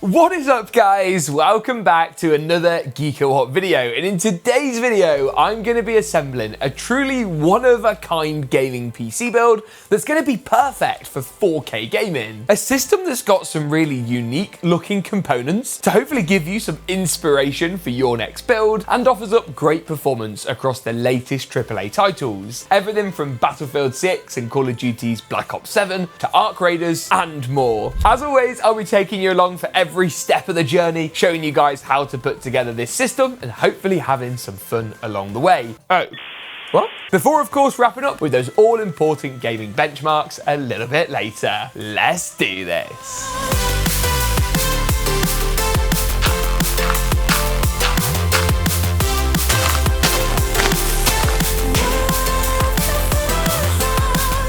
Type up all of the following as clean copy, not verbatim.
What is up, guys? Welcome back to another GeekaWhat video, and in today's video I'm going to be assembling a truly one-of-a-kind gaming PC build that's going to be perfect for 4K gaming. A system that's got some really unique looking components to hopefully give you some inspiration for your next build, and offers up great performance across the latest AAA titles. Everything from Battlefield 6 and Call of Duty's Black Ops 7 to Ark Raiders and more. As always, I'll be taking you along for every step of the journey, showing you guys how to put together this system and hopefully having some fun along the way. What? Before, of course, wrapping up with those all-important gaming benchmarks a little bit later. Let's do this.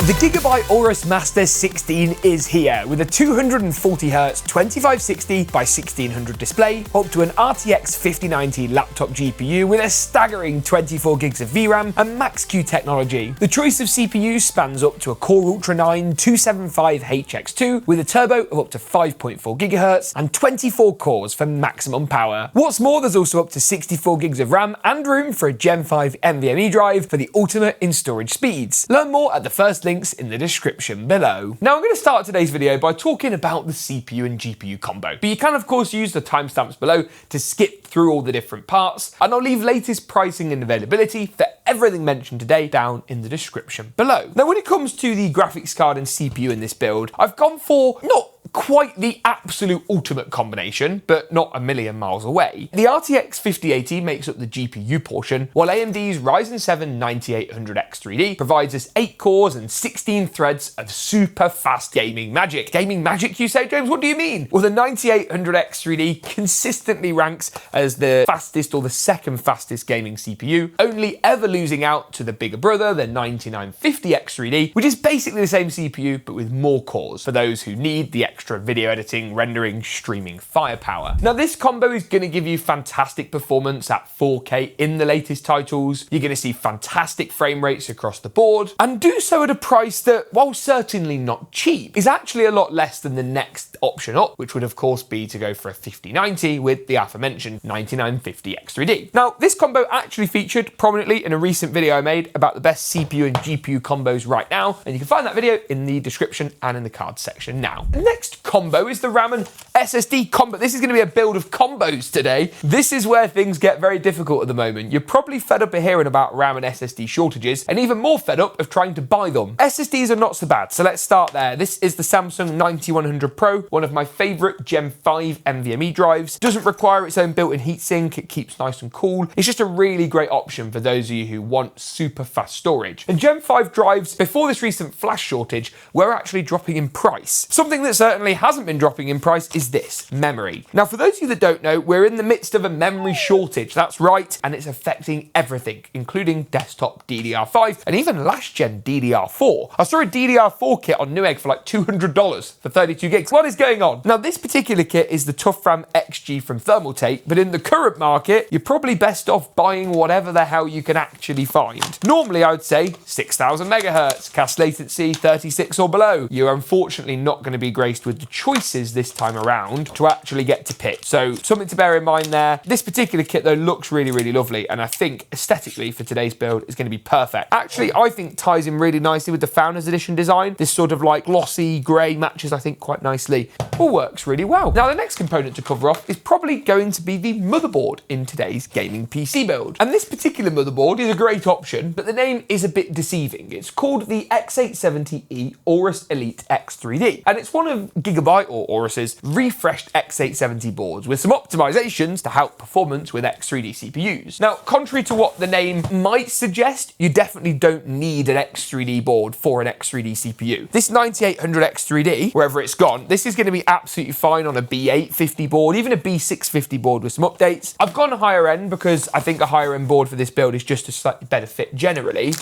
The Gigabyte AORUS Master 16 is here with a 240Hz 2560 by 1600 display, up to an RTX 5090 laptop GPU with a staggering 24 gigs of VRAM and MINECUBE technology. The choice of CPU spans up to a Core Ultra 9 275HX2 with a turbo of up to 5.4 GHz and 24 cores for maximum power. What's more, there's also up to 64 gigs of RAM and room for a Gen 5 NVMe drive for the ultimate in storage speeds. Learn more at the first link in the description below. Now I'm going to start today's video by talking about the CPU and GPU combo, but you can of course use the timestamps below to skip through all the different parts, and I'll leave latest pricing and availability for everything mentioned today down in the description below. Now when it comes to the graphics card and CPU in this build, I've gone for not quite the absolute ultimate combination, but not a million miles away. The RTX 5080 makes up the GPU portion, while AMD's Ryzen 7 9800X3D provides us 8 cores and 16 threads of super fast gaming magic. Gaming magic, you say, James? What do you mean? Well, the 9800X3D consistently ranks as the fastest or the second fastest gaming CPU, only ever losing out to the bigger brother, the 9950X3D, which is basically the same CPU but with more cores for those who need the extra video editing, rendering, streaming firepower. Now this combo is going to give you fantastic performance at 4K in the latest titles. You're going to see fantastic frame rates across the board, and do so at a price that, while certainly not cheap, is actually a lot less than the next option up, which would of course be to go for a 5090 with the aforementioned 9950X3D. Now this combo actually featured prominently in a recent video I made about the best CPU and GPU combos right now, and you can find that video in the description and in the cards section now. The next combo is the RAM and SSD combo. This is going to be a build of combos today. This is where things get very difficult at the moment. You're probably fed up of hearing about RAM and SSD shortages, and even more fed up of trying to buy them. SSDs are not so bad, so let's start there. This is the Samsung 9100 Pro, one of my favorite Gen 5 NVMe drives. Doesn't require its own built-in heatsink, it keeps nice and cool. It's just a really great option for those of you who want super fast storage. And Gen 5 drives, before this recent flash shortage, were actually dropping in price. Something that certainly hasn't been dropping in price is this, memory. Now for those of you that don't know, we're in the midst of a memory shortage, that's right, and it's affecting everything, including desktop DDR5 and even last gen DDR4. I saw a DDR4 kit on Newegg for like $200 for 32 gigs. What is going on? Now this particular kit is the Toughram XG from Thermaltake, but in the current market, you're probably best off buying whatever the hell you can actually find. Normally I would say 6000 megahertz, cast latency 36 or below. You're unfortunately not going to be graced with the choices this time around to actually get to pick. So something to bear in mind there. This particular kit though looks really, really lovely, and I think aesthetically for today's build is going to be perfect. Actually, I think ties in really nicely with the Founders Edition design. This sort of like glossy grey matches I think quite nicely. All works really well. Now the next component to cover off is probably going to be the motherboard in today's gaming PC build. And this particular motherboard is a great option, but the name is a bit deceiving. It's called the X870E AORUS Elite X3D, and it's one of Gigabyte or AORUS's refreshed X870 boards with some optimizations to help performance with X3D CPUs. Now, contrary to what the name might suggest, you definitely don't need an X3D board for an X3D CPU. This 9800X3D, wherever it's gone, this is going to be absolutely fine on a B850 board, even a B650 board with some updates. I've gone higher end because I think a higher end board for this build is just a slightly better fit generally.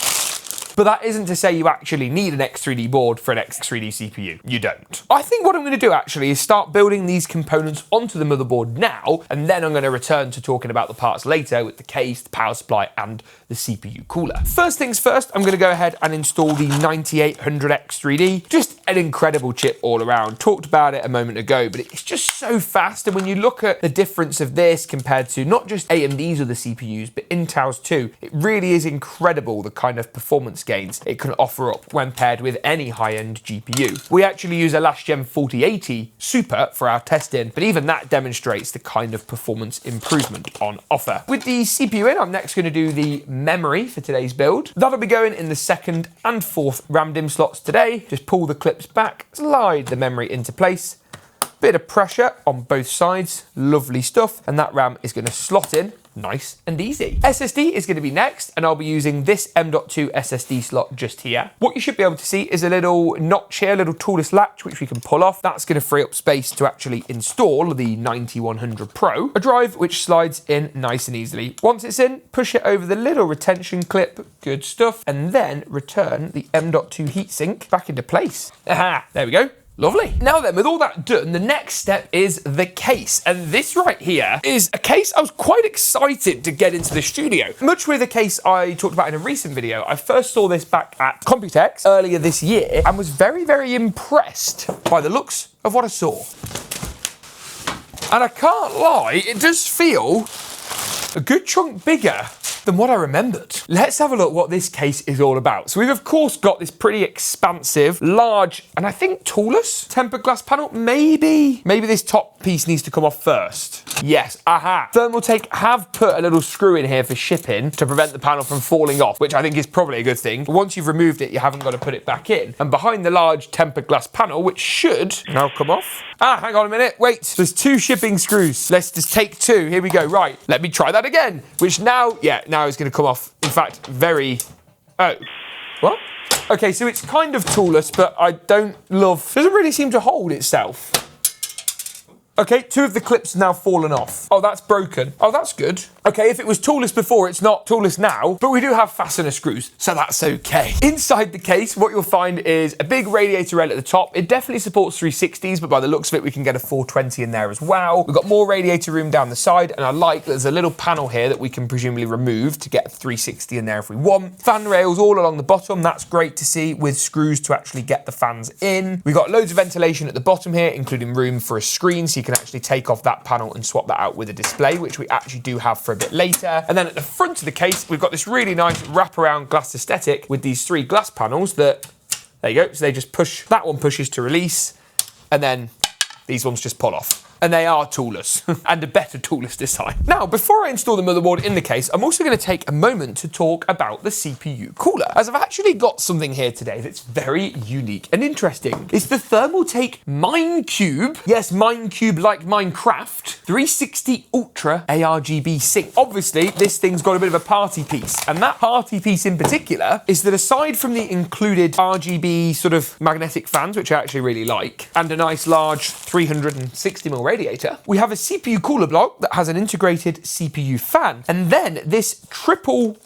But that isn't to say you actually need an X3D board for an X3D CPU. You don't. I think what I'm going to do actually is start building these components onto the motherboard now, and then I'm going to return to talking about the parts later with the case, the power supply, and the CPU cooler. First things first, I'm going to go ahead and install the 9800 X3D. Just an incredible chip all around. Talked about it a moment ago, but it's just so fast. And when you look at the difference of this compared to not just AMD's or the CPUs, but Intel's too, it really is incredible the kind of performance gains it can offer up when paired with any high-end GPU. We actually use a last gen 4080 Super for our testing, but even that demonstrates the kind of performance improvement on offer. With the CPU in, I'm next going to do the memory for today's build. That'll be going in the 2nd and 4th RAM DIMM slots today. Just pull the clips back, slide the memory into place. Bit of pressure on both sides, lovely stuff, and that RAM is going to slot in nice and easy. SSD is going to be next, and I'll be using this M.2 SSD slot just here. What you should be able to see is a little notch here, a little toolless latch, which we can pull off. That's going to free up space to actually install the 9100 Pro, a drive which slides in nice and easily. Once it's in, push it over the little retention clip, good stuff, and then return the M.2 heatsink back into place. Aha, there we go. Lovely. Now then, with all that done, the next step is the case. And this right here is a case I was quite excited to get into the studio. Much with a case I talked about in a recent video, I first saw this back at Computex earlier this year and was very, very impressed by the looks of what I saw. And I can't lie, it does feel a good chunk bigger than what I remembered. Let's have a look what this case is all about. So we've of course got this pretty expansive, large, and I think toolless tempered glass panel. Maybe this top piece needs to come off first. Yes, aha. Thermaltake have put a little screw in here for shipping to prevent the panel from falling off, which I think is probably a good thing. But once you've removed it, you haven't got to put it back in. And behind the large tempered glass panel, which should now come off. Hang on a minute, wait. There's 2 shipping screws. Let's just take 2. Here we go. Right, let me try that again. Which now is going to come off. In fact, what? Okay, so it's kind of toolless, but doesn't really seem to hold itself. Okay, 2 of the clips have now fallen off. Oh, that's broken. Oh, that's good. Okay, if it was toolless before, it's not toolless now, but we do have fastener screws, so that's okay. Inside the case, what you'll find is a big radiator rail at the top. It definitely supports 360s, but by the looks of it, we can get a 420 in there as well. We've got more radiator room down the side, and I like that there's a little panel here that we can presumably remove to get a 360 in there if we want. Fan rails all along the bottom. That's great to see, with screws to actually get the fans in. We've got loads of ventilation at the bottom here, including room for a screen, so you can actually take off that panel and swap that out with a display, which we actually do have for a bit later. And then at the front of the case, we've got this really nice wraparound glass aesthetic with these 3 glass panels that, there you go, so they just push, that one pushes to release, and then these ones just pull off. And they are toolless, and a better toolless design. Now, before I install the motherboard in the case, I'm also going to take a moment to talk about the CPU cooler, as I've actually got something here today that's very unique and interesting. It's the Thermaltake MINECUBE. Yes, MINECUBE like Minecraft. 360 Ultra ARGB sync. Obviously, this thing's got a bit of a party piece, and that party piece in particular is that aside from the included RGB sort of magnetic fans, which I actually really like, and a nice large 360mm radiator, we have a CPU cooler block that has an integrated CPU fan, and then this quadruple,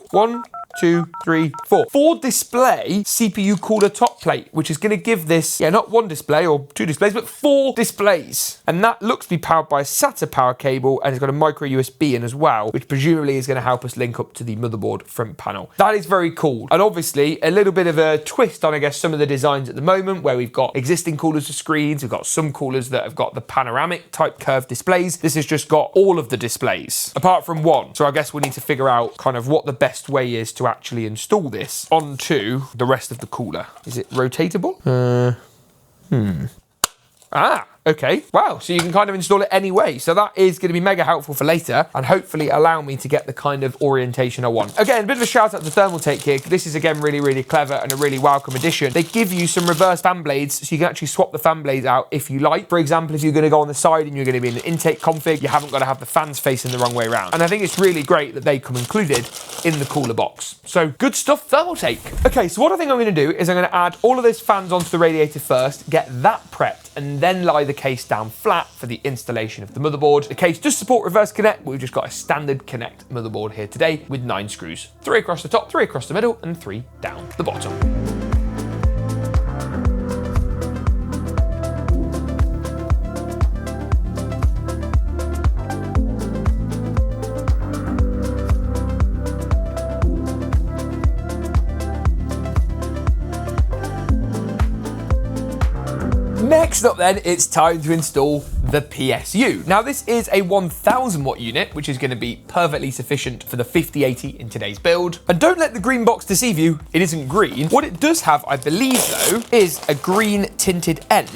1, 2, 3, 4. 4 display CPU cooler top plate, which is going to give this, not 1 display or 2 displays, but 4 displays. And that looks to be powered by a SATA power cable, and it's got a micro USB in as well, which presumably is going to help us link up to the motherboard front panel. That is very cool. And obviously a little bit of a twist on, I guess, some of the designs at the moment, where we've got existing coolers for screens, we've got some coolers that have got the panoramic type curved displays. This has just got all of the displays, apart from 1. So I guess we need to figure out kind of what the best way is to actually install this onto the rest of the cooler. Is it rotatable? Okay, wow, so you can kind of install it anyway. So that is going to be mega helpful for later, and hopefully allow me to get the kind of orientation I want. Again, a bit of a shout out to Thermaltake here. This is again really, really clever and a really welcome addition. They give you some reverse fan blades, so you can actually swap the fan blades out if you like. For example, if you're going to go on the side and you're going to be in an intake config, you haven't got to have the fans facing the wrong way around. And I think it's really great that they come included in the cooler box. So good stuff, Thermaltake. Okay, so what I think I'm going to do is I'm going to add all of those fans onto the radiator first, get that prepped, and then lie the the case down flat for the installation of the motherboard. The case does support reverse connect, but we've just got a standard connect motherboard here today with 9 screws. 3 across the top, 3 across the middle, and 3 down the bottom. Next up then, it's time to install the PSU. Now this is a 1000 watt unit, which is going to be perfectly sufficient for the 5080 in today's build. And don't let the green box deceive you, it isn't green. What it does have, I believe though, is a green tinted end.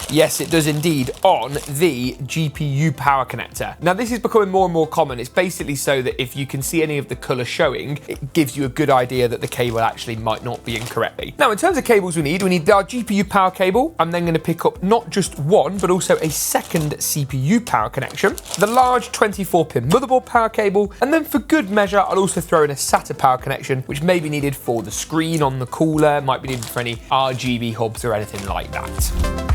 Yes, it does indeed, on the GPU power connector. Now this is becoming more and more common. It's basically so that if you can see any of the color showing, it gives you a good idea that the cable actually might not be in correctly. Now in terms of cables we need our GPU power cable. I'm then going to pick up not just one, but also a second CPU power connection, the large 24-pin motherboard power cable, and then for good measure, I'll also throw in a SATA power connection, which may be needed for the screen on the cooler, might be needed for any RGB hubs or anything like that.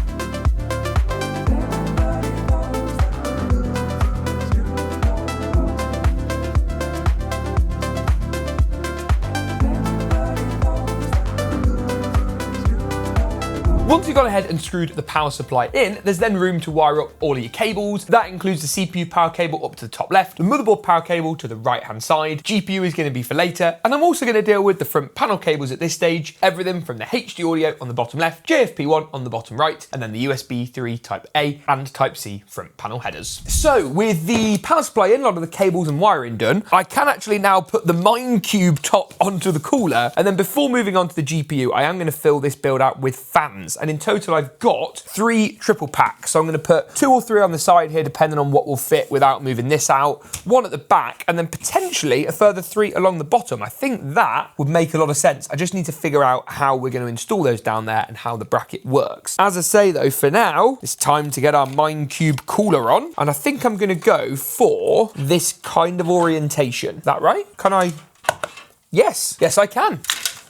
Once you've gone ahead and screwed the power supply in, there's then room to wire up all of your cables. That includes the CPU power cable up to the top left, the motherboard power cable to the right hand side, GPU is going to be for later, and I'm also going to deal with the front panel cables at this stage, everything from the HD audio on the bottom left, JFP1 on the bottom right, and then the USB 3 Type A and Type C front panel headers. So with the power supply in, a lot of the cables and wiring done, I can actually now put the MINECUBE top onto the cooler, and then before moving on to the GPU, I am going to fill this build out with fans. And in total, I've got 3 triple packs. So I'm going to put 2 or 3 on the side here, depending on what will fit without moving this out, 1 at the back, and then potentially a further 3 along the bottom. I think that would make a lot of sense. I just need to figure out how we're going to install those down there and how the bracket works. As I say though, for now, it's time to get our MINECUBE cooler on. And I think I'm going to go for this kind of orientation. Is that right? Can I? Yes, I can.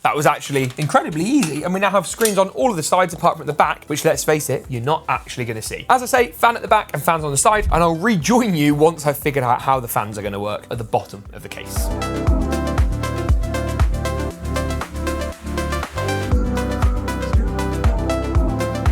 That was actually incredibly easy, and we now have screens on all of the sides apart from at the back, which, let's face it, you're not actually going to see. As I say, fan at the back and fans on the side, and I'll rejoin you once I've figured out how the fans are going to work at the bottom of the case.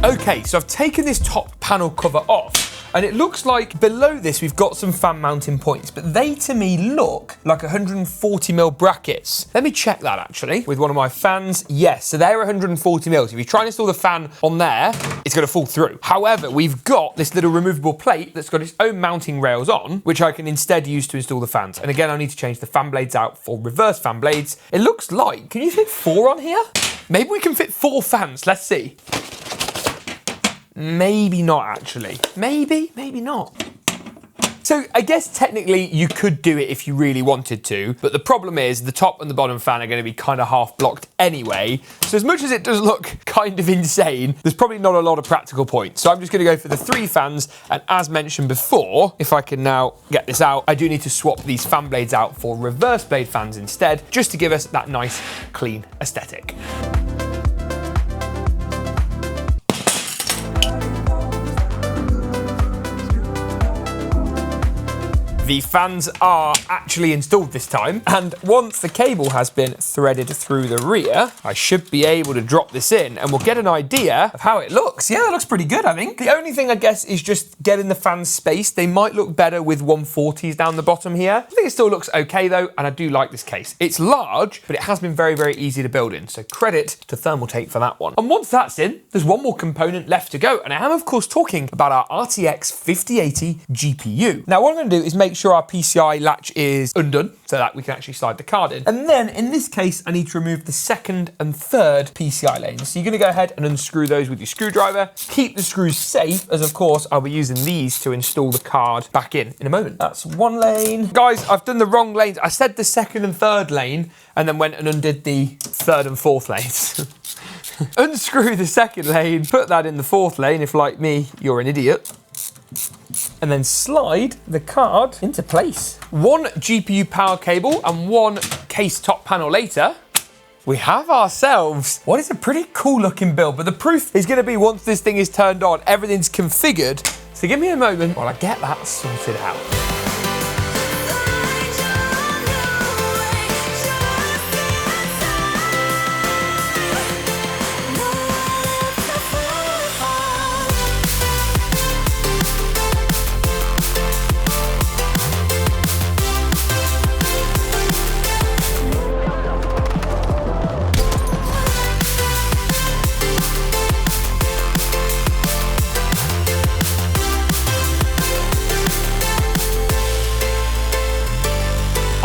Okay, so I've taken this top panel cover off, and it looks like below this we've got some fan mounting points, but they to me look like 140mm brackets. Let me check that actually with one of my fans. Yes, so they're 140mm. If you try and install the fan on there, it's going to fall through. However, we've got this little removable plate that's got its own mounting rails on, which I can instead use to install the fans. And again, I need to change the fan blades out for reverse fan blades. It looks like, can you fit 4 on here? Maybe we can fit 4 fans, let's see. Maybe not actually. Maybe not. So I guess technically you could do it if you really wanted to, but the problem is the top and the bottom fan are going to be kind of half blocked anyway. So as much as it does look kind of insane, there's probably not a lot of practical points. So I'm just going to go for the 3 fans. And as mentioned before, if I can now get this out, I do need to swap these fan blades out for reverse blade fans instead, just to give us that nice clean aesthetic. The fans are actually installed this time, and once the cable has been threaded through the rear, I should be able to drop this in and we'll get an idea of how it looks. Yeah, that looks pretty good, I think. The only thing I guess is just getting the fans spaced. They might look better with 140s down the bottom here. I think it still looks okay though, and I do like this case. It's large, but it has been very, very easy to build in, so credit to Thermaltake for that one. And once that's in, there's one more component left to go, and I am of course talking about our RTX 5080 GPU. Now what I'm going to do is make sure our PCI latch is undone so that we can actually slide the card in. And then in this case, I need to remove the 2nd and 3rd PCI lanes. So you're going to go ahead and unscrew those with your screwdriver. Keep the screws safe, as of course I'll be using these to install the card back in a moment. That's 1 lane. Guys, I've done the wrong lanes. I said the 2nd and 3rd lane and then went and undid the 3rd and 4th lanes. Unscrew the 2nd lane, put that in the 4th lane if, like me, you're an idiot. And then slide the card into place. 1 GPU power cable and 1 case top panel later, we have ourselves what is a pretty cool looking build, but the proof is going to be once this thing is turned on, everything's configured. So give me a moment while I get that sorted out.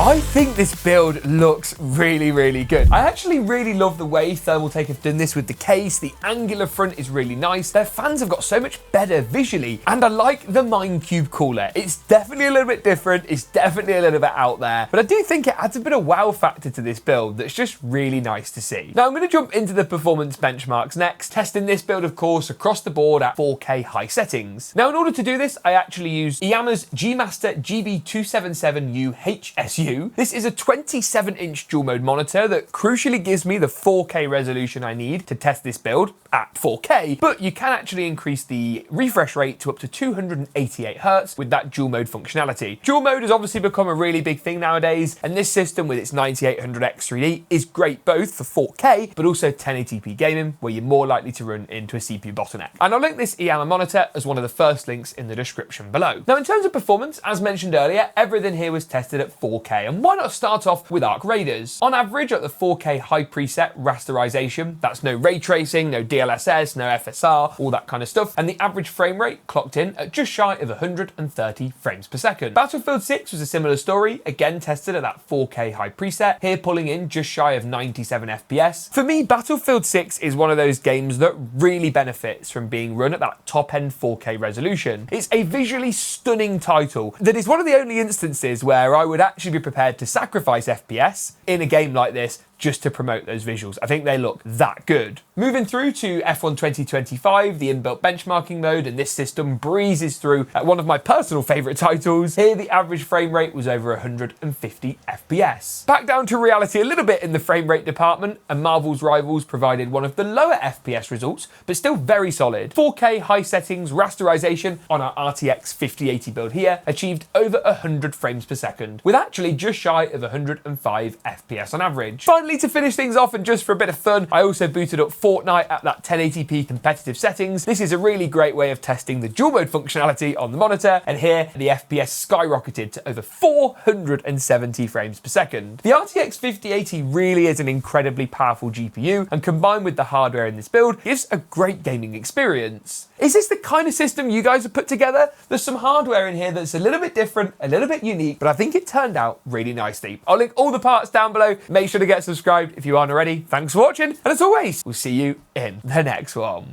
I think this build looks really, really good. I actually really love the way Thermaltake have done this with the case. The angular front is really nice. Their fans have got so much better visually, and I like the MINECUBE cooler. It's definitely a little bit different. It's definitely a little bit out there, but I do think it adds a bit of wow factor to this build that's just really nice to see. Now I'm going to jump into the performance benchmarks next, testing this build, of course, across the board at 4K high settings. Now, in order to do this, I actually used Yamaha's G-Master GB277U HSU. This is a 27-inch dual mode monitor that crucially gives me the 4K resolution I need to test this build at 4K, but you can actually increase the refresh rate to up to 288 Hz with that dual mode functionality. Dual mode has obviously become a really big thing nowadays, and this system with its 9800X3D is great both for 4K, but also 1080p gaming, where you're more likely to run into a CPU bottleneck. And I'll link this Yamaha monitor as one of the first links in the description below. Now, in terms of performance, as mentioned earlier, everything here was tested at 4K, and why not start off with Arc Raiders? On average, at the 4K high preset rasterization, that's no ray tracing, no DLSS, no FSR, all that kind of stuff, and the average frame rate clocked in at just shy of 130 frames per second. Battlefield 6 was a similar story, again tested at that 4K high preset, here pulling in just shy of 97 FPS. For me, Battlefield 6 is one of those games that really benefits from being run at that top-end 4K resolution. It's a visually stunning title that is one of the only instances where I would actually be prepared to sacrifice FPS in a game like this just to promote those visuals. I think they look that good. Moving through to F1 2025, the inbuilt benchmarking mode, and this system breezes through at one of my personal favourite titles. Here, the average frame rate was over 150 FPS. Back down to reality a little bit in the frame rate department, and Marvel's Rivals provided one of the lower FPS results, but still very solid. 4K high settings rasterization on our RTX 5080 build here achieved over 100 frames per second, with actually just shy of 105 FPS on average. Finally, to finish things off and just for a bit of fun, I also booted up Fortnite at that 1080p competitive settings. This is a really great way of testing the dual mode functionality on the monitor, and here the FPS skyrocketed to over 470 frames per second. The RTX 5080 really is an incredibly powerful GPU, and combined with the hardware in this build, gives a great gaming experience. Is this the kind of system you guys have put together? There's some hardware in here that's a little bit different, a little bit unique, but I think it turned out really nicely. I'll link all the parts down below. Make sure to get subscribed if you aren't already. Thanks for watching, and as always, we'll see you in the next one.